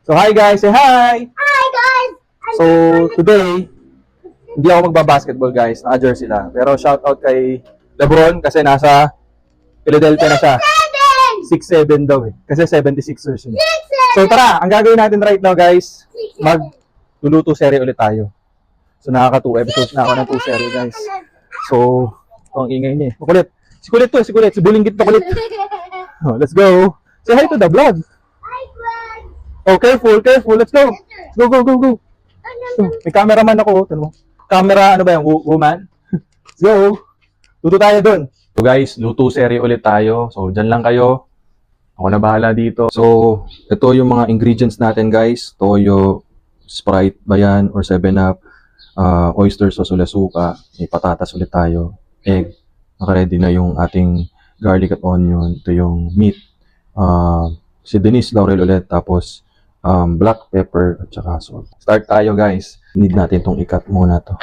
So hi guys, say hi! Hi guys! So today, hindi ako magbabasketball guys, naka-jersey lang. Pero shoutout kay Lebron kasi nasa Philadelphia na siya. 6'7 daw eh. Kasi 76ers yun. So tara, ang gagawin natin right now guys, magluluto serye ulit tayo. So nakaka 2 episodes na ako ng 2 serye guys. So, ito ang ingay niya eh. Makulit. Si Kulit to, si Kulit. Si Bulinggit to Kulit. Oh, let's go. Say hi to the vlog. Hi vlog! Oh, careful, careful. Let's go. Go, go, go, go. So, may cameraman ako. Tanong mo. Camera, ano ba yung woman? Let's go. Luto tayo dun. So guys, luto serye ulit tayo. So, dyan lang kayo. Ako na bahala dito. So, ito yung mga ingredients natin guys. Toyo, Sprite ba yan, or 7-Up, oyster sauce ulit suka, may patatas ulit tayo, egg, naka-ready na yung ating garlic at onion, ito yung meat, si Denise Laurel ulit, tapos black pepper at saka salt. Start tayo guys. Need natin itong i-cut muna to.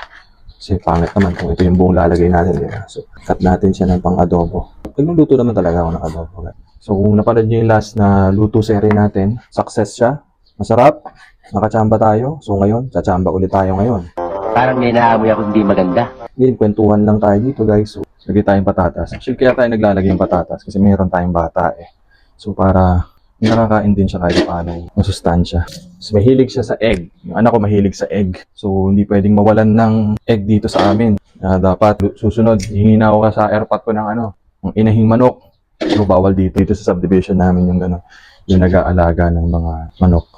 Kasi pangit naman kung ito yung buong lalagay natin. Diba? So, cut natin siya ng pang-adobo. Nagluluto naman talaga ako ng adobo guys. So, kung napanood nyo yung last na luto serie natin, success siya. Masarap. Nakachamba tayo. So, ngayon, chachamba ulit tayo ngayon. Parang may naamoy ako hindi maganda. Ngayon, kwentuhan lang tayo dito guys. So, lagay tayong patatas. Actually, kaya tayo naglalagay ng patatas kasi mayroon tayong bata eh. So, para may nakakain din siya kahit paano masustansya. So, mahilig siya sa egg. Yung anak ko mahilig sa egg. So, hindi pwedeng mawalan ng egg dito sa amin. Dapat susunod, hihina ako sa airpot ko ng ng inahing manok. So, bawal dito sa subdivision namin yung yung nag-aalaga ng mga manok.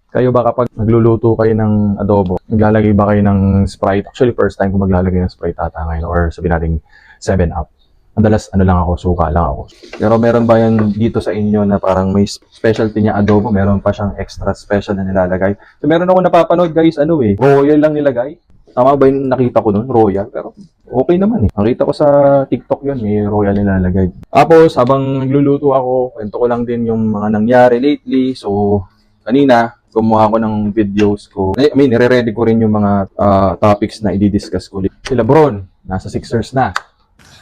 Kayo ba kapag nagluluto kayo ng adobo, naglalagay ba kayo ng Sprite? Actually, first time ko maglalagay ng Sprite ata ngayon, or sabihin natin 7-Up. Madalas lang ako, suka lang ako. Pero meron ba yan dito sa inyo na parang may specialty niya adobo, meron pa siyang extra special na nilalagay? So meron ako napapanood guys, Royal lang nilagay. Tama ba yung nakita ko nun? Royal. Pero okay naman eh. Nakita ko sa TikTok yun, may Royal nilalagay. Tapos habang nagluluto ako, kwento ko lang din yung mga nangyari lately. So kanina, kumuha ko ng videos ko. Nire-ready ko rin yung mga topics na i-discuss ko. Si Lebron, nasa Sixers na.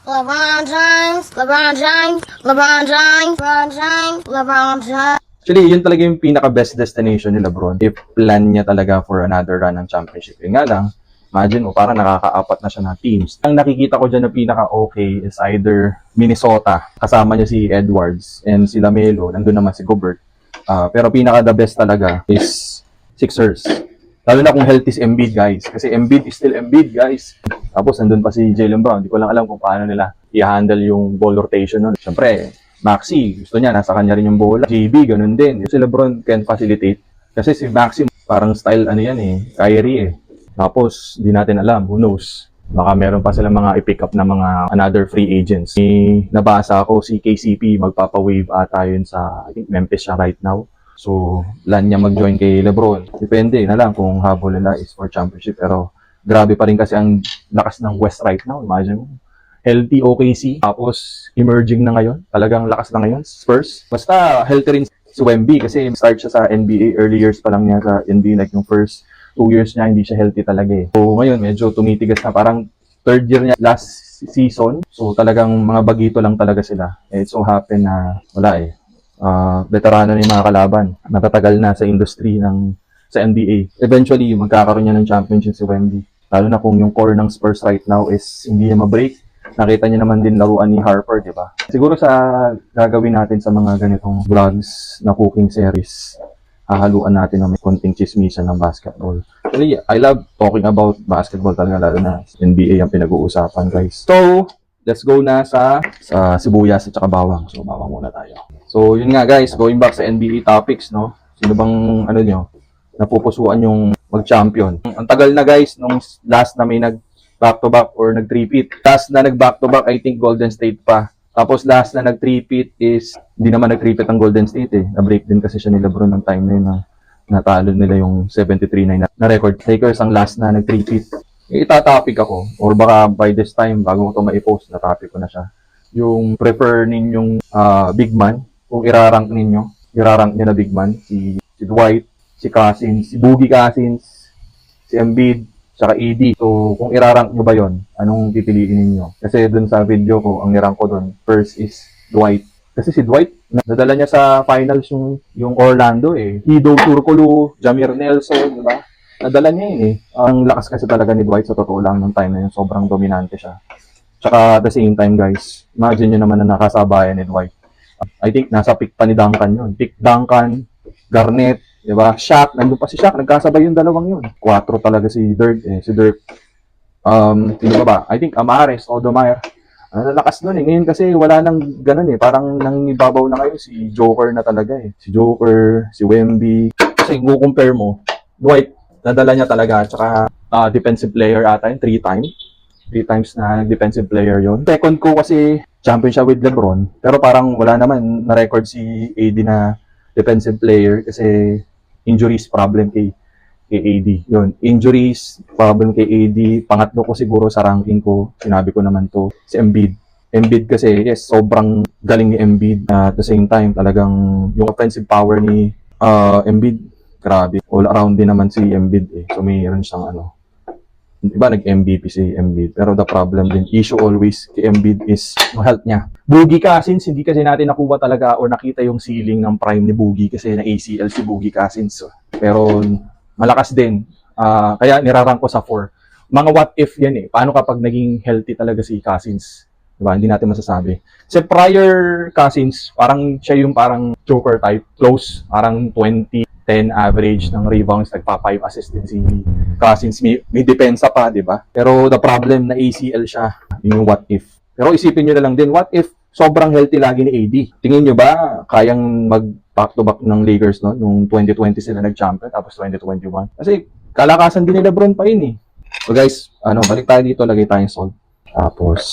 LeBron James, LeBron James, LeBron James, LeBron James, LeBron James. Actually, yun talaga yung pinaka-best destination ni Lebron. If plan niya talaga for another run ng championship. Yun nga lang, imagine mo, parang nakaka-apat na siya na teams. Ang nakikita ko dyan na pinaka-okay is either Minnesota, kasama niya si Edwards, and si Lamelo, nandun naman si Gobert. Pero pinaka-the best talaga is Sixers. Lalo na kung healthy si Embiid, guys. Kasi Embiid is still Embiid, guys. Tapos nandun pa si Jaylen Brown. Hindi ko lang alam kung paano nila i-handle yung ball rotation nun. Siyempre, Maxi, gusto niya, nasa kanya rin yung bola. JB, ganun din. Si LeBron can facilitate. Kasi si Maxi, parang style, Kyrie eh. Tapos, di natin alam, who knows. Baka meron pa sila mga i-pick up na mga another free agents. Nabasa ako, si KCP, magpapa-wave ata yun sa, I think, Memphis siya right now. So, plan niya mag-join kay LeBron. Depende na lang kung habol nila is for championship. Pero, grabe pa rin kasi ang lakas ng West right now. Imagine mo. Healthy OKC. Tapos, emerging na ngayon. Talagang lakas na ngayon. Spurs. Basta, healthy rin si Wemby kasi start siya sa NBA. Early years pa lang niya sa NBA. Like yung first 2 years niya, hindi siya healthy talaga eh. So, ngayon, medyo tumitigas na. Parang third year niya last season. So, talagang mga bagito lang talaga sila. It so happen na wala eh. Veterano na yung mga kalaban. Natatagal na sa industry sa NBA. Eventually, magkakaroon niya ng championship si Wemby. Lalo na kung yung core ng Spurs right now is hindi niya ma-break. Nakita niyo naman din laruan ni Harper, di ba? Siguro sa gagawin natin sa mga ganitong vlogs na cooking series, hahaluan natin ng may konting chismisan ng basketball. Actually, I love talking about basketball talaga, lalo na NBA ang pinag-uusapan, guys. So, let's go na sa sibuyas at saka bawang. So, bawang muna tayo. So, yun nga guys, going back sa NBA topics, no? Sino bang, napupusuan yung mag-champion? Ang tagal na guys, nung last na may nag-back-to-back or nag-3-peat. Last na nag-back-to-back, I think Golden State pa. Tapos last na nag-3-peat is, hindi naman nag-3-peat ang Golden State eh. Na-break din kasi siya ni LeBron ng time na yun na natalo nila yung 73-9 na record. Lakers ang last na nag-3-peat. Itatopic ako, or baka by this time, bago ko ito ma-post, na-topic ko na siya. Yung prefer ninyong big man, kung irarank niyo na big man, si Dwight, si Cousins, si Boogie Cousins, si Embiid, saka AD. So, kung irarank nyo ba yon, anong pipiliin ninyo? Kasi dun sa video ko, ang nirank ko dun, first is Dwight, Kasi si Dwight, nadala niya sa finals yung Orlando eh. Hido Turkoglu, Jamir Nelson, di ba? Nadala niya yun eh. Ang lakas kasi talaga ni Dwight sa totoo lang nung time na yun. Sobrang dominante siya. Tsaka at the same time guys, imagine nyo naman na nakasabayan ni Dwight. I think nasa pick pa ni Duncan yun. Pick Duncan, Garnett, di ba? Shaq, nandun pa si Shaq, nagkasabay yung dalawang yun. 4 talaga si Dirk eh. Si Dirk, sino ba ba? I think Amares, Odomayer. Ang lalakas nun eh. Ngayon kasi wala nang ganun eh. Parang nangibabaw na kayo si Joker na talaga eh. Si Joker, si Wemby. Kasi kung compare mo, Dwight, nadala niya talaga. Tsaka defensive player ata yun, 3 times. 3 times na defensive player yon. Second ko kasi champion siya with LeBron. Pero parang wala naman na-record si AD na defensive player kasi injuries problem kay AD. Yun. Injuries, problem kay AD. Pangatlo ko siguro sa ranking ko, sinabi ko naman to, si Embiid. Embiid kasi, yes, sobrang galing ni Embiid. At the same time, talagang yung offensive power ni Embiid, grabe. All around din naman si Embiid eh. So mayroon siyang diba nag-MVP si Embiid. Pero the problem din, issue always kay Embiid is yung health niya. Boogie Cousins, hindi kasi natin nakuha talaga or nakita yung ceiling ng prime ni Boogie kasi na ACL si Boogie Cousins. So, pero malakas din. Kaya nirarang ko sa 4. Mga what if yan eh. Paano kapag naging healthy talaga si Cousins? Diba? Hindi natin masasabi. Kasi prior Cousins, parang siya yung parang Joker type. Close. Parang 20, 10 average ng rebounds. Nagpa 5 assist din si Cousins. May depensa pa, diba? Pero the problem na ACL siya. Yung what if. Pero isipin nyo na lang din, what if sobrang healthy lagi ni AD? Tingin nyo ba kayang mag back-to-back ng Lakers no? Nung 2020 sila nag-champion, tapos 2021. Kasi kalakasan din ni LeBron pa yun eh. So guys, balik tayo dito, lagay tayong salt. Tapos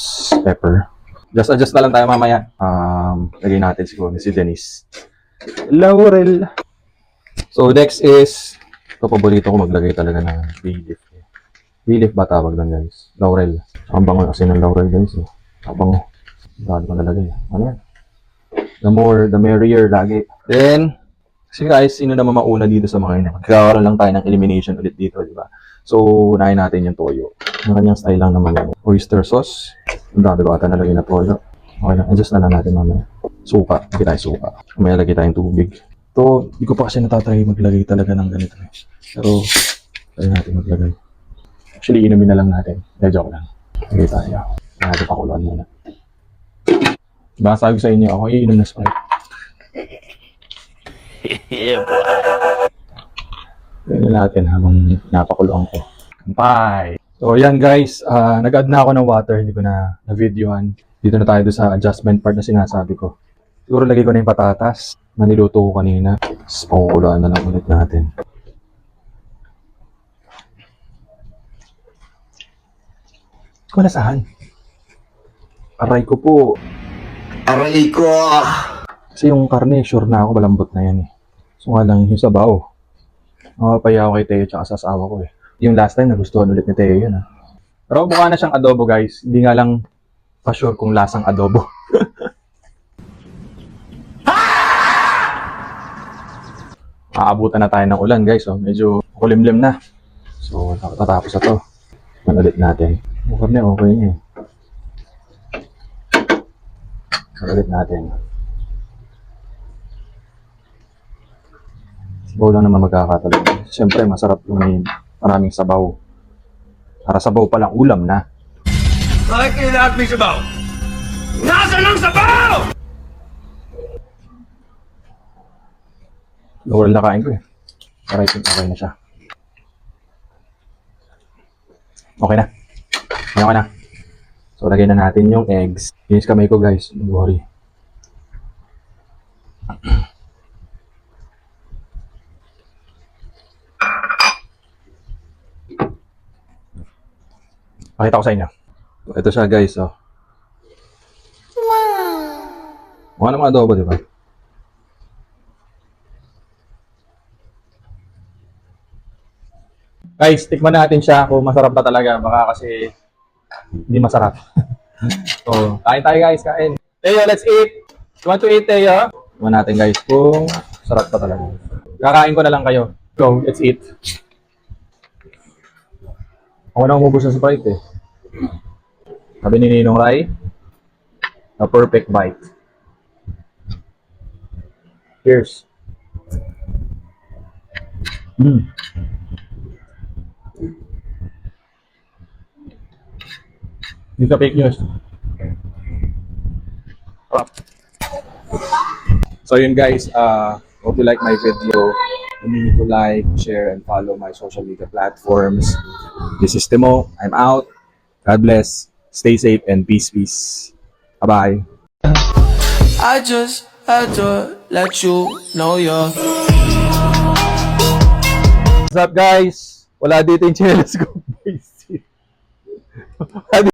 pepper. Just adjust na lang tayo mamaya. Lagay natin siguro si Dennis. Laurel. So next is, ito paborito ko maglagay talaga ng bay leaf. Bay leaf ba tawag lang guys? Laurel. Ang bango kasi ng laurel guys. Ang bango. Dahil ko nalagay. Ano yan? The more, the merrier lagi. Then, kasi guys, sino naman mauna dito sa mga ina? Magkakaroon lang tayo ng elimination ulit dito, di ba? So, unahin natin yung toyo. Yung kanyang style lang naman yun. Oyster sauce. Ang dami ba ata nalagay na toyo? Okay lang, adjust na lang natin mamaya. Suka, lagay tayo suka. May lagay tayong tubig. Ito, di ko pa kasi natatry maglagay talaga ng ganito. Pero, try natin maglagay. Actually, inumin na lang natin. Joke lang. Lagay tayo. Natin pakuluan muna. Diba, sabi ko sa inyo, ako iinom na Sprite. Tignan natin habang napakuluan ko. Kampay! So, yan guys. Nag-add na ako ng water. Hindi ko na na-videohan. Dito na tayo sa adjustment part na sinasabi ko. Siguro lagay ko na yung patatas. Maniluto ko kanina. Tapos, pakukuluan na lang ulit natin. Wala saan? Aray ko po. Aray ko! Kasi yung karne, sure na ako, malambot na yan eh. So nga lang yung sabaw. Makapaya ako kay Teo tsaka sa asawa ko eh. Yung last time, nagustuhan ulit ni Teo yun ah. Pero mukha na siyang adobo guys. Hindi nga lang pa-sure kung lasang adobo. Aabutan na tayo ng ulan guys. Oh. Medyo kulimlim na. So, tatapos na to. Manulit natin. Yung karne, okay niya eh. Ulit natin. Sabaw lang naman magkakatalo. Siyempre, masarap yung may maraming sabaw. Para sabaw palang ulam na. Bakit kailangan may sabaw? Nasaan ang sabaw? Laurel na kain ko eh. Para ito, okay na siya. Okay na. Okay na. So, lagay na natin yung eggs. Linis kamay ko guys. Don't worry. Pakita ko sa inyo. Ito siya guys. Oh. Mukha naman adobo, di ba? Guys, tikman natin siya kung masarap ba talaga. Baka kasi hindi masarap. So, kain tayo guys, kain. Teo, let's eat. You want to eat, Teo? Tikman natin guys kung sarap pa talaga. Kakain ko na lang kayo. Go, let's eat. Ako na umubos sa Sprite eh. Sabi ni Ninong Rai, a perfect bite. Cheers. Hindi ka fake news. So yun guys, hope you like my video. Don't need to like, share, and follow my social media platforms. This is Timo. I'm out. God bless. Stay safe and peace, peace. Bye-bye. I just had to let you know you're. What's up guys? Wala dito yung channels ko.